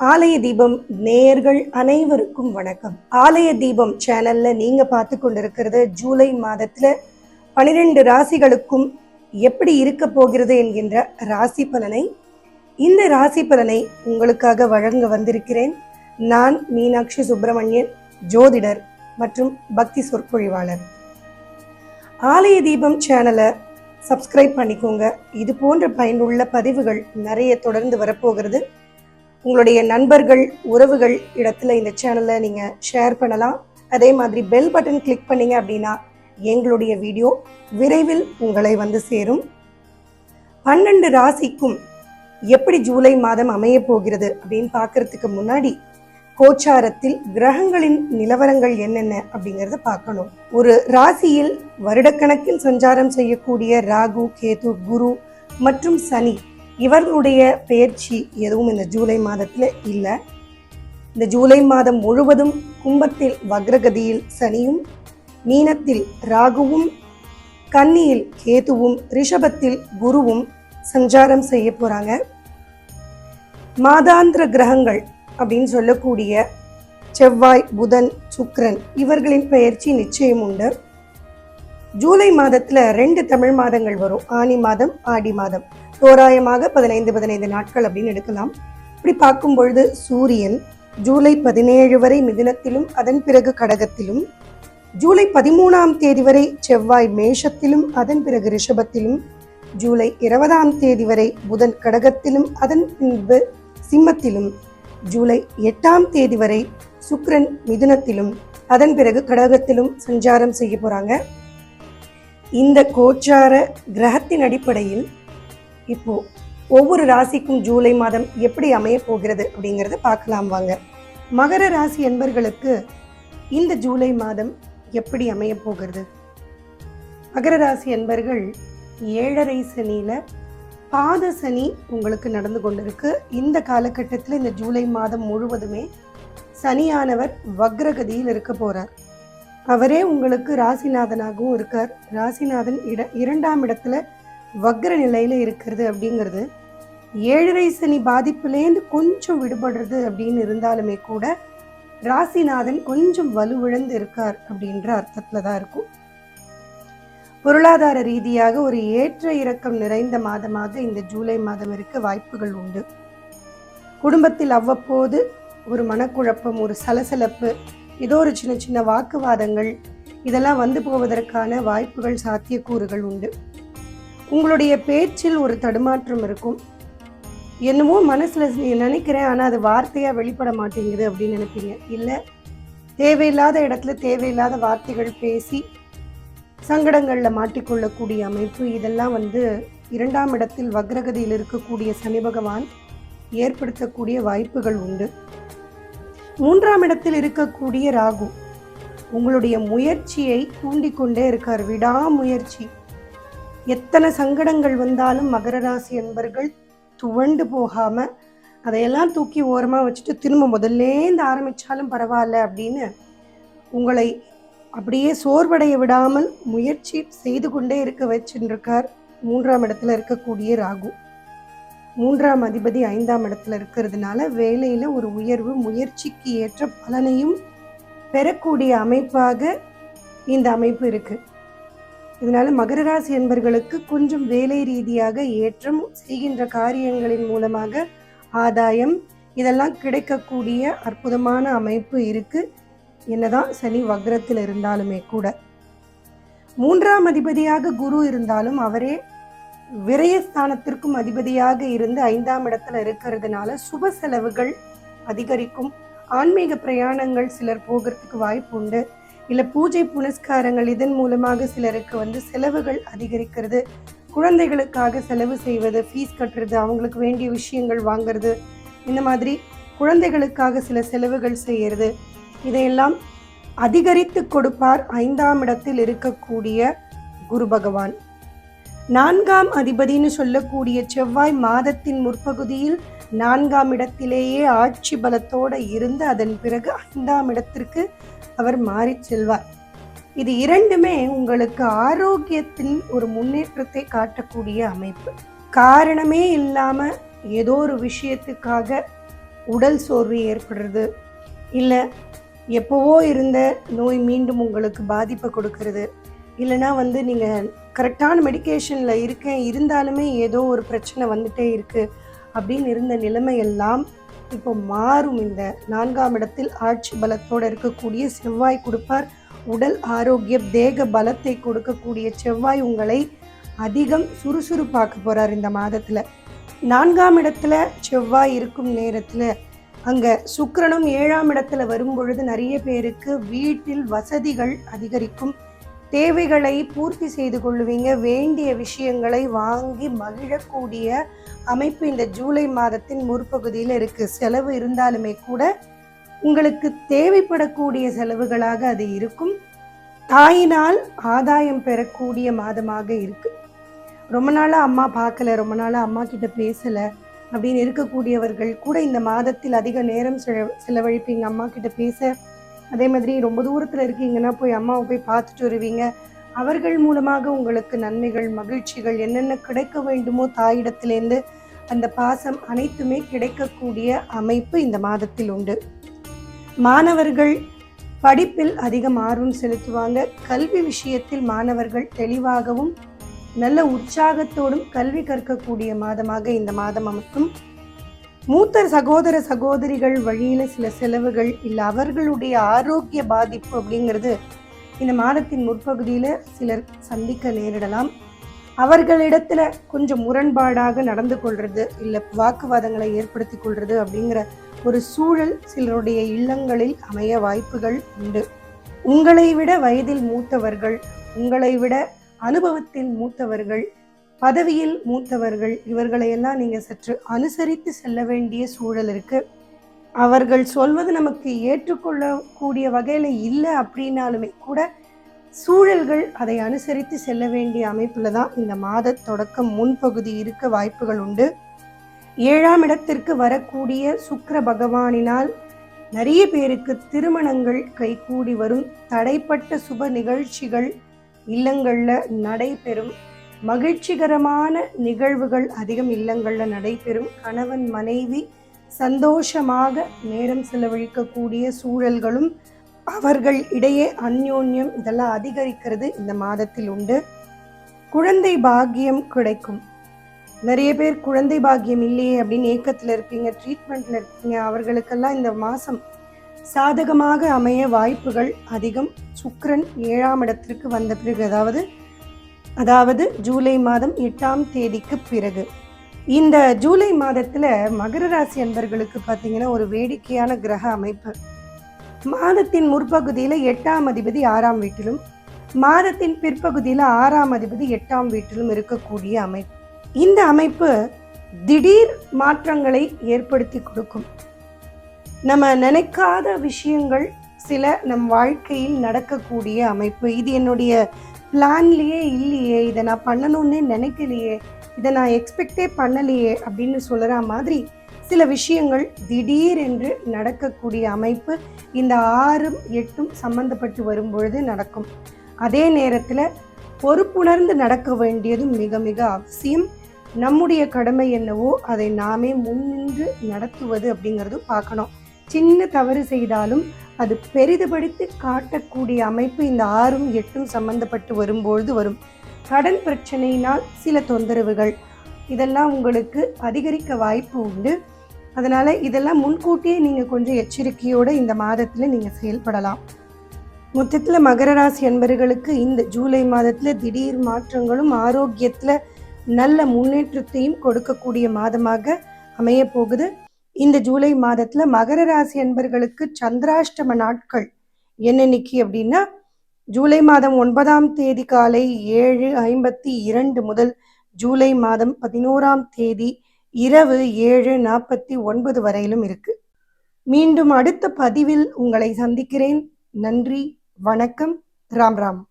ஆலய தீபம் நேயர்கள் அனைவருக்கும் வணக்கம். ஆலய தீபம் சேனல்ல நீங்க பார்த்து கொண்டிருக்கிறது ஜூலை மாதத்துல 12 ராசிகளுக்கும் எப்படி இருக்க போகிறது என்கின்ற ராசி பலனை. இந்த ராசி பலனை உங்களுக்காக வழங்க வந்திருக்கிறேன். நான் மீனாட்சி சுப்பிரமணியன், ஜோதிடர் மற்றும் பக்தி சொற்பொழிவாளர். ஆலய தீபம் சேனலை சப்ஸ்கிரைப் பண்ணிக்கோங்க. இது போன்ற பயனுள்ள பதிவுகள் நிறைய தொடர்ந்து வரப்போகிறது. உங்களுடைய நண்பர்கள், உறவுகள் இடத்துல இந்த சேனலை நீங்கள் ஷேர் பண்ணலாம். அதே மாதிரி பெல் பட்டன் கிளிக் பண்ணீங்க அப்படின்னா எங்களுடைய வீடியோ விரைவில் உங்களை வந்து சேரும். 12 ராசிக்கும் எப்படி ஜூலை மாதம் அமைய போகிறது அப்படின்னு பார்க்கறதுக்கு முன்னாடி கோச்சாரத்தில் கிரகங்களின் நிலவரங்கள் என்னென்ன அப்படிங்கிறத பார்க்கணும். ஒரு ராசியில் வருடக்கணக்கில் சஞ்சாரம் செய்யக்கூடிய ராகு, கேது, குரு மற்றும் சனி இவர்களுடைய பெயர்ச்சி எதுவும் இந்த ஜூலை மாதத்தில் இல்லை. இந்த ஜூலை மாதம் முழுவதும் கும்பத்தில் வக்ரகதியில் சனியும், மீனத்தில் ராகுவும், கன்னியில் கேதுவும், ரிஷபத்தில் குருவும் சஞ்சாரம் செய்ய போகிறாங்க. மாதாந்திர கிரகங்கள் அப்படின்னு சொல்லக்கூடிய செவ்வாய், புதன், சுக்கிரன் இவர்களின் பெயர்ச்சி நிச்சயம் உண்டு. ஜூலை மாதத்தில் 2 தமிழ் மாதங்கள் வரும். ஆனி மாதம், ஆடி மாதம். தோராயமாக 15 நாட்கள் அப்படின்னு எடுக்கலாம். இப்படி பார்க்கும் பொழுது சூரியன் ஜூலை 17 வரை மிதுனத்திலும் அதன் பிறகு கடகத்திலும், ஜூலை 13ஆம் தேதி வரை செவ்வாய் மேஷத்திலும் அதன் பிறகு ரிஷபத்திலும், ஜூலை 20ஆம் தேதி வரை புதன் கடகத்திலும் அதன் பின்பு சிம்மத்திலும், ஜூலை 8ஆம் தேதி வரை சுக்கிரன் மிதுனத்திலும் அதன் பிறகு கடகத்திலும் சஞ்சாரம் செய்ய போறாங்க. இந்த கோச்சார கிரகத்தின் அடிப்படையில் இப்போ ஒவ்வொரு ராசிக்கும் ஜூலை மாதம் எப்படி அமைய போகிறது அப்படிங்கிறத பார்க்கலாம் வாங்க. மகர ராசி என்பர்களுக்கு இந்த ஜூலை மாதம் எப்படி அமைய போகிறது? மகர ராசி என்பர்கள் 7.5 சனியில பாத சனி உங்களுக்கு நடந்து கொண்டிருக்கு. இந்த காலகட்டத்தில் இந்த ஜூலை மாதம் முழுவதுமே சனியானவர் வக்ரகதியில் இருக்க போறார். அவரே உங்களுக்கு ராசிநாதனாகவும் இருக்கார். ராசிநாதன் 2ஆம் இடத்துல வக்ர நிலையில இருக்கிறது அப்படிங்கிறது 7.5 சனி பாதிப்புலேருந்து கொஞ்சம் விடுபடுறது அப்படின்னு இருந்தாலுமே கூட ராசிநாதன் கொஞ்சம் வலுவிழந்து இருக்கார் அப்படின்ற அர்த்தத்துல தான் இருக்கும். பொருளாதார ரீதியாக ஒரு ஏற்ற இறக்கம் நிறைந்த மாதமாக இந்த ஜூலை மாதம் இருக்க வாய்ப்புகள் உண்டு. குடும்பத்தில் அவ்வப்போது ஒரு மனக்குழப்பம், ஒரு சலசலப்பு, ஏதோ ஒரு சின்ன சின்ன வாக்குவாதங்கள் இதெல்லாம் வந்து போவதற்கான வாய்ப்புகள், சாத்தியக்கூறுகள் உண்டு. உங்களுடைய பேச்சில் ஒரு தடுமாற்றம் இருக்கும். என்னமோ மனசில் நினைக்கிறேன், ஆனால் அது வார்த்தையாக வெளிப்பட மாட்டேங்குது அப்படின்னு நினைப்பீங்க. இல்லை, தேவையில்லாத இடத்துல தேவையில்லாத வார்த்தைகள் பேசி சங்கடங்களில் மாட்டிக்கொள்ளக்கூடிய அமைப்பு, இதெல்லாம் 2ஆம் இடத்தில் வக்ரகதியில் இருக்கக்கூடிய சனி பகவான் ஏற்படுத்தக்கூடிய வாய்ப்புகள் உண்டு. 3ஆம் இடத்தில் இருக்கக்கூடிய ராகு உங்களுடைய முயற்சியை தூண்டிக்கொண்டே இருக்கார். விடாமுயற்சி. எத்தனை சங்கடங்கள் வந்தாலும் மகர ராசி என்பர்கள் துவண்டு போகாம அதையெல்லாம் தூக்கி ஓரமாக வச்சுட்டு திரும்ப முதல்லேருந்து ஆரம்பித்தாலும் பரவாயில்ல அப்படின்னு உங்களை அப்படியே சோர்வடைய விடாமல் முயற்சி செய்து கொண்டே இருக்க வச்சுருக்கார் 3ஆம் இடத்துல இருக்கக்கூடிய ராகு. 3ஆம் அதிபதி 5ஆம் இடத்துல இருக்கிறதுனால வேலையில் ஒரு உயர்வு, முயற்சிக்கு ஏற்ற பலனையும் பெறக்கூடிய அமைப்பாக இந்த அமைப்பு இருக்குது. இதனால மகர ராசி என்பர்களுக்கு கொஞ்சம் வேலை ரீதியாக ஏற்றம், செய்கின்ற காரியங்களின் மூலமாக ஆதாயம் இதெல்லாம் கிடைக்கக்கூடிய அற்புதமான அமைப்பு இருக்கு. என்னதான் சனி வக்ரத்தில் இருந்தாலுமே கூட 3ஆம் அதிபதியாக குரு இருந்தாலும் அவரே விரயஸ்தானத்திற்கும் அதிபதியாக இருந்து 5ஆம் இடத்துல இருக்கிறதுனால சுப செலவுகள் அதிகரிக்கும். ஆன்மீக பிரயாணங்கள் சிலர் போகிறதுக்கு வாய்ப்பு உண்டு. இல்லை, பூஜை புனஸ்காரங்கள் இதன் மூலமாக சிலருக்கு செலவுகள் அதிகரிக்கிறது. குழந்தைகளுக்காக செலவு செய்வது, ஃபீஸ் கட்டுறது, அவங்களுக்கு வேண்டிய விஷயங்கள் வாங்கிறது, இந்த மாதிரி குழந்தைகளுக்காக சில செலவுகள் செய்கிறது, இதையெல்லாம் அதிகரித்து கொடுப்பார் 5ஆம் இடத்தில் இருக்கக்கூடிய குரு பகவான். 4ஆம் அதிபதினு சொல்லக்கூடிய செவ்வாய் மாதத்தின் முற்பகுதியில் 4ஆம் இடத்திலேயே ஆட்சி பலத்தோடு இருந்து அதன் பிறகு 5ஆம் இடத்திற்கு அவர் மாறி செல்வார். இது இரண்டுமே உங்களுக்கு ஆரோக்கியத்தின் ஒரு முன்னேற்றத்தை காட்டக்கூடிய அமைப்பு. காரணமே இல்லாம ஏதோ ஒரு விஷயத்துக்காக உடல் சோர்வு ஏற்படுறது, இல்லை எப்போவோ இருந்த நோய் மீண்டும் உங்களுக்கு பாதிப்பை கொடுக்கறது, இல்லைனா நீங்கள் கரெக்டான மெடிக்கேஷனில் இருக்கேன், இருந்தாலுமே ஏதோ ஒரு பிரச்சனை வந்துட்டே இருக்குது அப்படின்னு இருந்த நிலைமையெல்லாம் இப்போ மாறும். இந்த 4ஆம் இடத்தில் ஆட்சி பலத்தோடு இருக்கக்கூடிய செவ்வாய் கொடுப்பார். உடல் ஆரோக்கியம், தேக பலத்தை கொடுக்கக்கூடிய செவ்வாய் உங்களை அதிகம் சுறுசுறுப்பாக்க போகிறார் இந்த மாதத்தில். 4ஆம் இடத்துல செவ்வாய் இருக்கும் நேரத்தில் அங்கே சுக்கிரனும் 7ஆம் இடத்துல வரும்பொழுது நிறைய பேருக்கு வீட்டில் வசதிகள் அதிகரிக்கும், தேவைகளை பூர்த்தி செய்து கொள்ளுவீங்க, வேண்டிய விஷயங்களை வாங்கி மகிழக்கூடிய அமைப்பு இந்த ஜூலை மாதத்தின் முற்பகுதியில் இருக்குது. செலவு இருந்தாலுமே கூட உங்களுக்கு தேவைப்படக்கூடிய செலவுகளாக அது இருக்கும். தாயினால் ஆதாயம் பெறக்கூடிய மாதமாக இருக்குது. ரொம்ப நாளாக அம்மா பார்க்கல, ரொம்ப நாளாக அம்மா கிட்ட பேசலை அப்படின்னு இருக்கக்கூடியவர்கள் கூட இந்த மாதத்தில் அதிக நேரம் செலவழிப்பீங்க அம்மா கிட்ட பேச. அதே மாதிரி ரொம்ப தூரத்தில் இருக்கீங்கன்னா போய் அம்மாவை போய் பார்த்துட்டு வருவீங்க. அவர்கள் மூலமாக உங்களுக்கு நன்மைகள், மகிழ்ச்சிகள் என்னென்ன கிடைக்க வேண்டுமோ தாயிடத்திலேருந்து அந்த பாசம் அனைத்துமே கிடைக்கக்கூடிய அமைப்பு இந்த மாதத்தில் உண்டு. மாணவர்கள் படிப்பில் அதிகம் ஆர்வம் செலுத்துவாங்க. கல்வி விஷயத்தில் மாணவர்கள் தெளிவாகவும் நல்ல உற்சாகத்தோடும் கல்வி கற்கக்கூடிய மாதமாக இந்த மாதம் அமைக்கும். மூத்த சகோதர சகோதரிகள் வழியில் சில செலவுகள், இல்லை அவர்களுடைய ஆரோக்கிய பாதிப்பு அப்படிங்கிறது இந்த மாதத்தின் முற்பகுதியில் சிலர் சந்திக்க நேரிடலாம். அவர்களிடத்துல கொஞ்சம் முரண்பாடாக நடந்து கொள்வது, இல்லை வாக்குவாதங்களை ஏற்படுத்தி கொள்வது அப்படிங்கிற ஒரு சூழல் சிலருடைய இல்லங்களில் அமைய வாய்ப்புகள் உண்டு. உங்களை விட வயதில் மூத்தவர்கள், உங்களை விட அனுபவத்தில் மூத்தவர்கள், பதவியில் மூத்தவர்கள், இவர்களையெல்லாம் நீங்கள் சற்று அனுசரித்து செல்ல வேண்டிய சூழல் இருக்குது. அவர்கள் சொல்வது நமக்கு ஏற்றுக்கொள்ளக்கூடிய வகையில் இல்லை அப்படின்னாலுமே கூட சூழல்கள் அதை அனுசரித்து செல்ல வேண்டிய அமைப்பில் தான் இந்த மாத தொடக்கம் முன்பகுதி இருக்க வாய்ப்புகள் உண்டு. 7ஆம் இடத்திற்கு வரக்கூடிய சுக்கிர பகவானினால் நிறைய பேருக்கு திருமணங்கள் கைகூடி வரும். தடைப்பட்ட சுப நிகழ்ச்சிகள் இல்லங்களில் நடைபெறும். மகிழ்ச்சிகரமான நிகழ்வுகள் அதிகம் இல்லங்களில் நடைபெறும். கணவன் மனைவி சந்தோஷமாக நேரம் செலவழிக்கக்கூடிய சூழல்களும் அவர்கள் இடையே அந்யோன்யம் இதெல்லாம் அதிகரிக்கிறது இந்த மாதத்தில் உண்டு. குழந்தை பாக்கியம் கிடைக்கும். நிறைய பேர் குழந்தை பாக்கியம் இல்லையே அப்படின்னு ஏக்கத்தில் இருப்பீங்க, ட்ரீட்மெண்ட்டில் இருப்பீங்க. அவர்களுக்கெல்லாம் இந்த மாதம் சாதகமாக அமைய வாய்ப்புகள் அதிகம். சுக்கிரன் 7ஆம் இடத்திற்கு வந்த பிறகு, அதாவது ஜூலை மாதம் 8ஆம் தேதிக்கு பிறகு. இந்த ஜூலை மாதத்தில் மகர ராசி அன்பர்களுக்கு பார்த்தீங்கன்னா ஒரு வேடிக்கையான கிரக அமைப்பு. மாதத்தின் முற்பகுதியில் 8ஆம் அதிபதி 6ஆம் வீட்டிலும், மாதத்தின் பிற்பகுதியில் 6ஆம் அதிபதி 8ஆம் வீட்டிலும் இருக்கக்கூடிய அமைப்பு. இந்த அமைப்பு திடீர் மாற்றங்களை ஏற்படுத்தி கொடுக்கும். நம்ம நினைக்காத விஷயங்கள் சில நம் வாழ்க்கையில் நடக்கக்கூடிய அமைப்பு. இது என்னுடைய பிளான்லேயே இல்லையே, இதை நான் பண்ணணும்னே நினைக்கலையே, இதை நான் எக்ஸ்பெக்டே பண்ணலையே அப்படின்னு சொல்கிற மாதிரி சில விஷயங்கள் திடீர் என்று நடக்கக்கூடிய அமைப்பு இந்த 6ம் 8ம் சம்பந்தப்பட்டு வரும்பொழுது நடக்கும். அதே நேரத்தில் பொறுப்புணர்ந்து நடக்க வேண்டியதும் மிக மிக அவசியம். நம்முடைய கடமை என்னவோ அதை நாமே முன்னின்று நடத்துவது அப்படிங்கிறதும் பார்க்கணும். சின்ன தவறு செய்தாலும் அது பெரிதுபடுத்தி காட்டக்கூடிய அமைப்பு இந்த 6ம் 8ம் சம்பந்தப்பட்டு வரும்பொழுது வரும். கடன் பிரச்சனையினால் சில தொந்தரவுகள் இதெல்லாம் உங்களுக்கு அதிகரிக்க வாய்ப்பு உண்டு. அதனால் இதெல்லாம் முன்கூட்டியே நீங்கள் கொஞ்சம் எச்சரிக்கையோடு இந்த மாதத்தில் நீங்கள் செயல்படலாம். மொத்தத்தில் மகர ராசி அன்பர்களுக்கு இந்த ஜூலை மாதத்தில் திடீர் மாற்றங்களும் ஆரோக்கியத்தில் நல்ல முன்னேற்றத்தையும் கொடுக்கக்கூடிய மாதமாக அமைய போகுது. இந்த ஜூலை மாதத்தில் மகர ராசி அன்பர்களுக்கு சந்திராஷ்டம நாட்கள் என்னன்னைக்கு அப்படின்னா, ஜூலை மாதம் 9ஆம் தேதி காலை 7:52 முதல் ஜூலை மாதம் 11ஆம் தேதி இரவு 7:49 வரையிலும் இருக்கு. மீண்டும் அடுத்த பதிவில் உங்களை சந்திக்கிறேன். நன்றி, வணக்கம், ராம் ராம்.